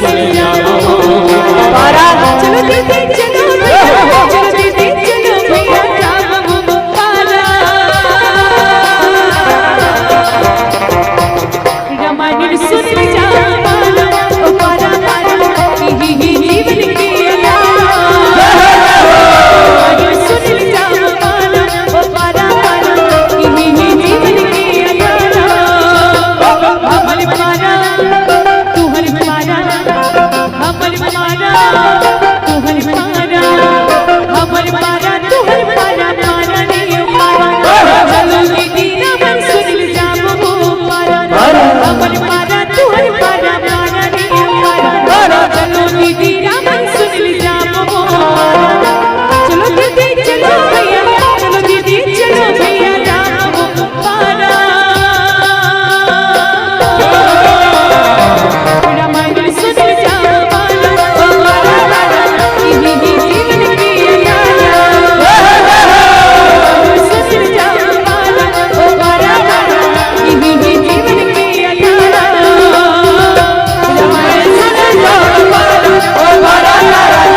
सुन जाओ पारा चलो दीदी चलो चलो दीदी चलो भैया जाओ पारा रामायण सुन जाओ पारा पारा ही जीवन की सुन जाओ पारा पारा ही जीवन की हमर पारा तू हर पारा हमर पारा तू हर पारा हमर पारा तू हर पारा पारा नहीं पारा चलो दीदी रामायण सुन जाओ पारा हमर पारा तू हर पारा पारा नहीं पारा चलो दीदी रामायण सुन जाओ चलो दीदी चलो भैया चलो दीदी चलो भैया जाओ पारा रामायण सुन जाओ पारा जीवन की सुन जाओ पारा जीवन की रामायण सुन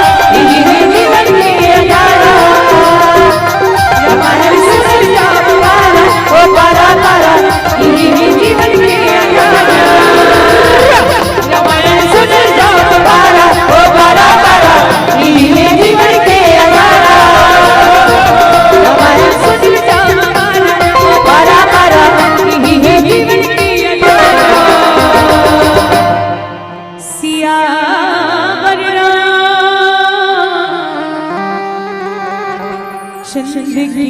जाओ जिंदगी